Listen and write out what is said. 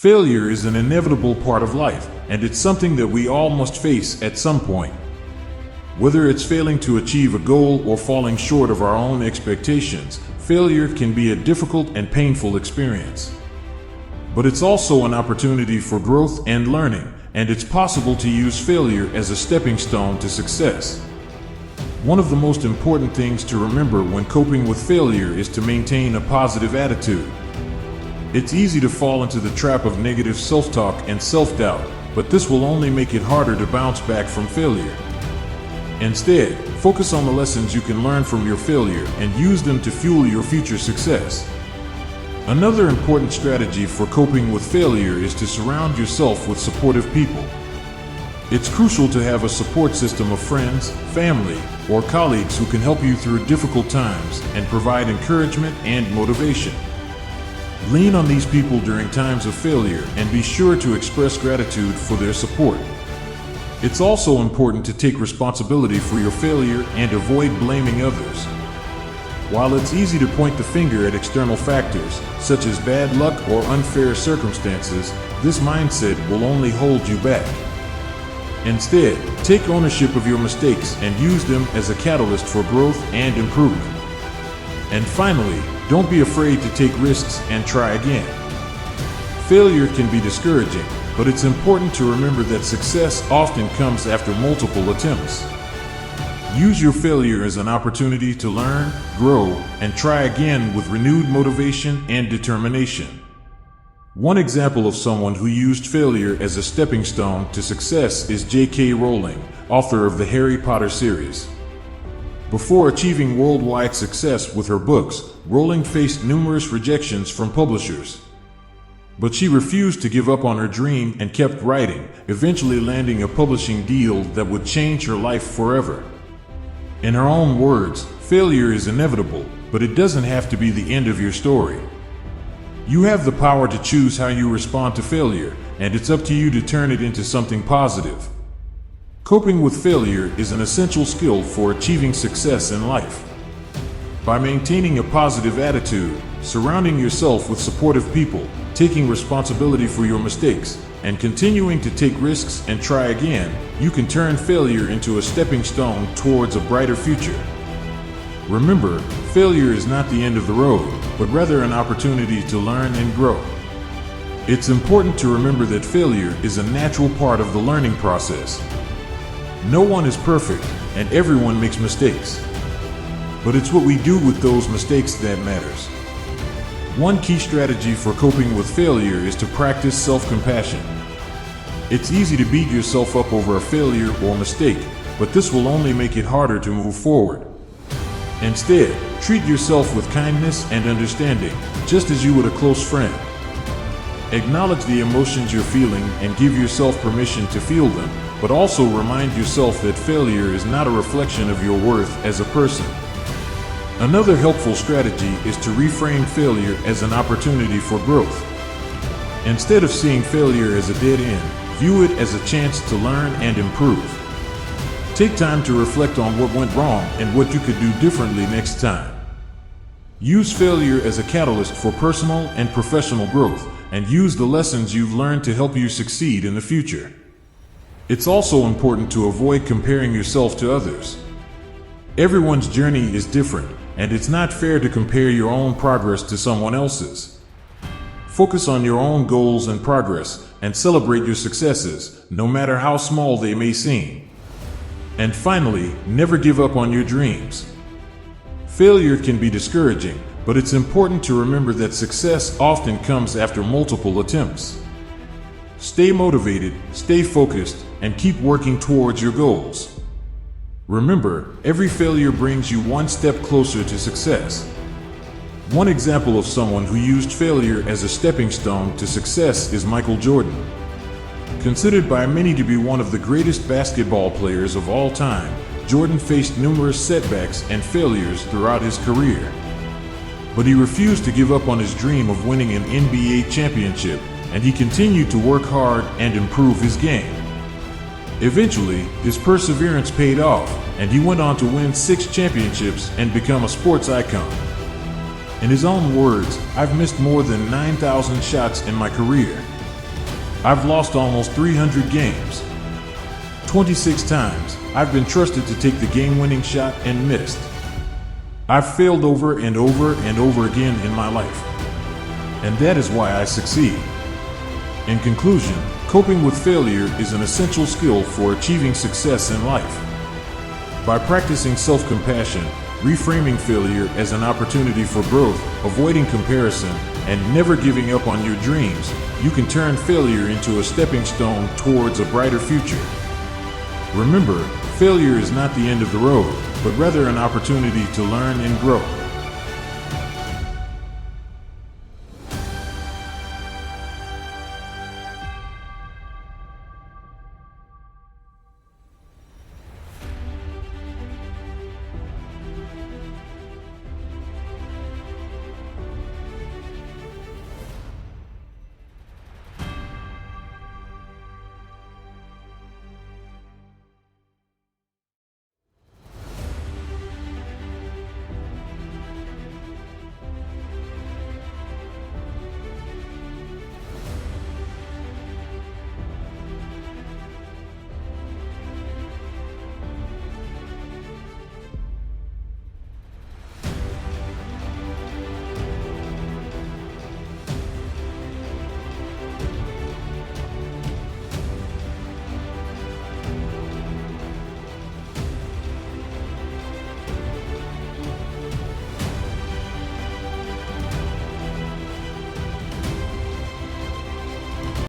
Failure is an inevitable part of life, and it's something that we all must face at some point. Whether it's failing to achieve a goal or falling short of our own expectations, failure can be a difficult and painful experience. But it's also an opportunity for growth and learning, and it's possible to use failure as a stepping stone to success. One of the most important things to remember when coping with failure is to maintain a positive attitude. It's easy to fall into the trap of negative self-talk and self-doubt, but this will only make it harder to bounce back from failure. Instead, focus on the lessons you can learn from your failure and use them to fuel your future success. Another important strategy for coping with failure is to surround yourself with supportive people. It's crucial to have a support system of friends, family, or colleagues who can help you through difficult times and provide encouragement and motivation. Lean on these people during times of failure and be sure to express gratitude for their support. It's also important to take responsibility for your failure and avoid blaming others. While it's easy to point the finger at external factors, such as bad luck or unfair circumstances, this mindset will only hold you back. Instead, take ownership of your mistakes and use them as a catalyst for growth and improvement. And finally, don't be afraid to take risks and try again. Failure can be discouraging, but it's important to remember that success often comes after multiple attempts. Use your failure as an opportunity to learn, grow, and try again with renewed motivation and determination. One example of someone who used failure as a stepping stone to success is J.K. Rowling, author of the Harry Potter series. Before achieving worldwide success with her books, Rowling faced numerous rejections from publishers. But she refused to give up on her dream and kept writing, eventually landing a publishing deal that would change her life forever. In her own words, failure is inevitable, but it doesn't have to be the end of your story. You have the power to choose how you respond to failure, and it's up to you to turn it into something positive. Coping with failure is an essential skill for achieving success in life. By maintaining a positive attitude, surrounding yourself with supportive people, taking responsibility for your mistakes, and continuing to take risks and try again, you can turn failure into a stepping stone towards a brighter future. Remember, failure is not the end of the road, but rather an opportunity to learn and grow. It's important to remember that failure is a natural part of the learning process. No one is perfect, and everyone makes mistakes. But it's what we do with those mistakes that matters. One key strategy for coping with failure is to practice self-compassion. It's easy to beat yourself up over a failure or mistake, but this will only make it harder to move forward. Instead, treat yourself with kindness and understanding, just as you would a close friend. Acknowledge the emotions you're feeling and give yourself permission to feel them, but also remind yourself that failure is not a reflection of your worth as a person. Another helpful strategy is to reframe failure as an opportunity for growth. Instead of seeing failure as a dead end, view it as a chance to learn and improve. Take time to reflect on what went wrong and what you could do differently next time. Use failure as a catalyst for personal and professional growth, and use the lessons you've learned to help you succeed in the future. It's also important to avoid comparing yourself to others. Everyone's journey is different, and it's not fair to compare your own progress to someone else's. Focus on your own goals and progress, and celebrate your successes, no matter how small they may seem. And finally, never give up on your dreams. Failure can be discouraging, but it's important to remember that success often comes after multiple attempts. Stay motivated, stay focused, and keep working towards your goals. Remember, every failure brings you one step closer to success. One example of someone who used failure as a stepping stone to success is Michael Jordan. Considered by many to be one of the greatest basketball players of all time, Jordan faced numerous setbacks and failures throughout his career. But he refused to give up on his dream of winning an NBA championship, and he continued to work hard and improve his game. Eventually, his perseverance paid off, and he went on to win 6 championships and become a sports icon. In his own words, "I've missed more than 9,000 shots in my career. I've lost almost 300 games. 26 times, I've been trusted to take the game-winning shot and missed. I've failed over and over and over again in my life. And that is why I succeed. In conclusion, coping with failure is an essential skill for achieving success in life. By practicing self-compassion, reframing failure as an opportunity for growth, avoiding comparison, and never giving up on your dreams, you can turn failure into a stepping stone towards a brighter future. Remember, failure is not the end of the road, but rather an opportunity to learn and grow.